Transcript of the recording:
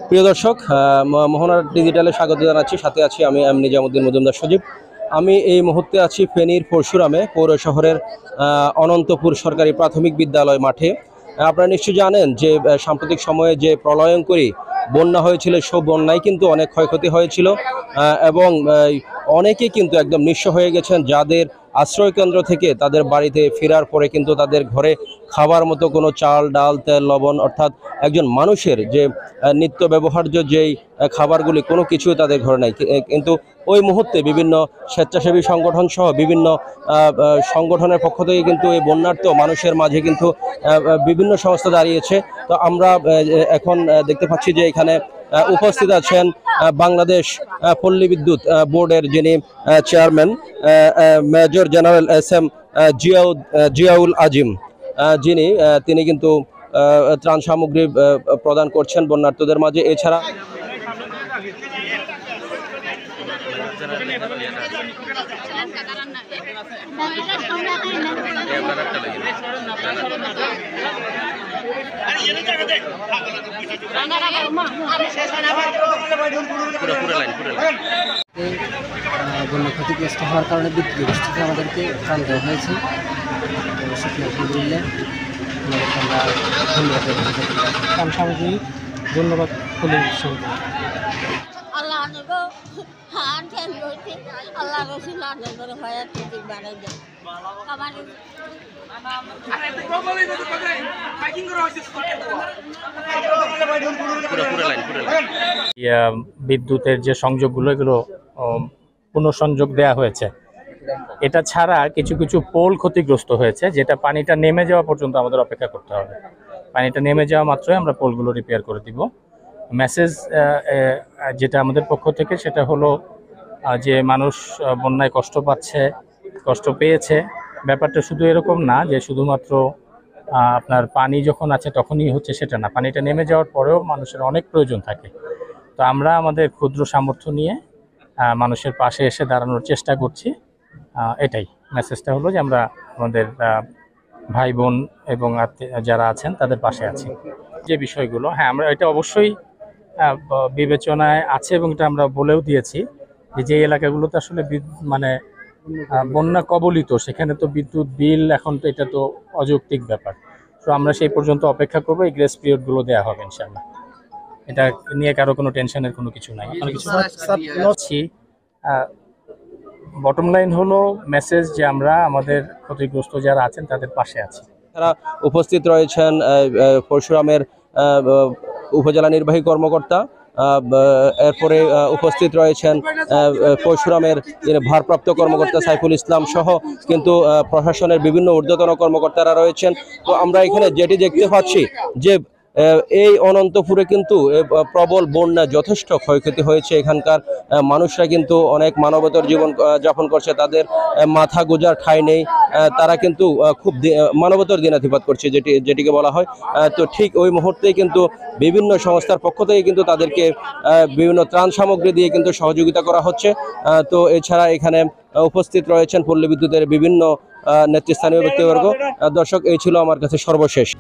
প্রিয় দর্শক, মোহনা ডিজিটালে স্বাগত জানাচ্ছি। সাথে আছি আমি নিজামুদ্দিন মজুমদার সজীব। আমি এই মুহূর্তে আছি ফেনীর পরশুরামে পৌর শহরের অনন্তপুর সরকারি প্রাথমিক বিদ্যালয় মাঠে। আপনারা নিশ্চয়ই জানেন যে সাম্প্রতিক সময়ে যে প্রলয়ঙ্করী বন্যা হয়েছিল, সব বন্যায় কিন্তু অনেক ক্ষয়ক্ষতি হয়েছিল এবং অনেকেই কিন্তু একদম নিঃস্ব হয়ে গেছেন, যাদের আশ্রয়কেন্দ্র থেকে তাদের বাড়িতে ফেরার পরে কিন্তু তাদের ঘরে খাবার মতো কোনো চাল, ডাল, তেল, লবণ অর্থাৎ একজন মানুষের যে নিত্য ব্যবহার্য যেই খাবারগুলি কোনো কিছুই তাদের ঘরে নাই। কিন্তু ওই মুহূর্তে বিভিন্ন স্বেচ্ছাসেবী সংগঠন সহ বিভিন্ন সংগঠনের পক্ষ থেকে কিন্তু এই বন্যার্ত মানুষের মাঝে কিন্তু বিভিন্ন সংস্থা দাঁড়িয়েছে। তো আমরা এখন দেখতে পাচ্ছি যে এখানে উপস্থিত আছেন বাংলাদেশ পল্লী বিদ্যুৎ বোর্ডের যিনি chairman major general S M. Ziaul Azim, তিনি কিন্তু ত্রাণ সামগ্রী প্রদান করছেন বন্যার্তদের মাঝে। এছাড়া বন্যা ক্ষতিগ্রস্ত হওয়ার কারণে বিদ্যুৎ ব্যবস্থা থেকে আমাদেরকে ত্রাণ দেওয়া হয়েছে। আলহামদুলিল্লাহ আমরা ধন্যবাদ সামগ্রিক ধন্যবাদ বিদ্যুতের যে সংযোগগুলো এগুলো পুনঃসংযোগ দেওয়া হয়েছে। এটা ছাড়া কিছু কিছু পোল ক্ষতিগ্রস্ত হয়েছে, যেটা পানিটা নেমে যাওয়া পর্যন্ত আমাদের অপেক্ষা করতে হবে। পানিটা নেমে যাওয়া মাত্রই আমরা পোলগুলো রিপেয়ার করে দিব। মেসেজ যেটা আমাদের পক্ষ থেকে সেটা হলো যে মানুষ বন্যায় কষ্ট পাচ্ছে, কষ্ট পেয়েছে। ব্যাপারটা শুধু এরকম না যে শুধুমাত্র আপনার পানি যখন আছে তখনই হচ্ছে, সেটা না। পানিটা নেমে যাওয়ার পরেও মানুষের অনেক প্রয়োজন থাকে। তো আমরা আমাদের ক্ষুদ্র সামর্থ্য নিয়ে মানুষের পাশে এসে দাঁড়ানোর চেষ্টা করছি। এটাই মেসেজটা হলো যে আমরা আমাদের ভাই বোন এবং যারা আছেন তাদের পাশে আছি। যে বিষয়গুলো, হ্যাঁ, আমরা এটা অবশ্যই বিবেচনায় আছে এবং এটা আমরা বলেও দিয়েছি যে এলাকাগুলোতে আসলে মানে বন্যা কবলিত, সেখানে তো বিদ্যুৎ বিল এখন তো এটা তো অযৌক্তিক ব্যাপার। তো আমরা সেই পর্যন্ত অপেক্ষা করবো। এই গ্রেস পিরিয়ডগুলো দেওয়া হবে ইনশাআল্লাহ। এটা নিয়ে কারো কোনো টেনশনের কোনো কিছু নাই। বটম লাইন হলো মেসেজ যে আমরা আমাদের ক্ষতিগ্রস্ত যারা আছেন তাদের পাশে আছি। তারা উপস্থিত রয়েছেন পরশুরামের উপজেলা নির্বাহী কর্মকর্তা, এরপরে উপস্থিত রয়েছেন পরশুরামের ভারপ্রাপ্ত কর্মকর্তা সাইফুল ইসলাম সহ কিন্তু প্রশাসনের বিভিন্ন ঊর্ধ্বতন কর্মকর্তারা রয়েছেন। তো আমরা এখানে যেটি দেখতে পাচ্ছি যে এই অনন্তপুরে কিন্তু প্রবল বন্যা, যথেষ্ট ক্ষয়ক্ষতি হয়েছে। এখানকার মানুষরা কিন্তু অনেক মানবতার জীবন যাপন করছে, তাদের মাথা গোজার ঠাঁই নেই। তারা কিন্তু খুব মানবতার দিনাতিপাত করছে, যেটিকে বলা হয়। তো ঠিক ওই মুহূর্তেই কিন্তু বিভিন্ন সংস্থার পক্ষ থেকে কিন্তু তাদেরকে বিভিন্ন ত্রাণ সামগ্রী দিয়ে কিন্তু সহযোগিতা করা হচ্ছে। তো এছাড়া এখানে উপস্থিত রয়েছেন পল্লী বিদ্যুতের বিভিন্ন নেতৃস্থানীয় ব্যক্তিবর্গ। দর্শক, এই ছিল আমার কাছে সর্বশেষ।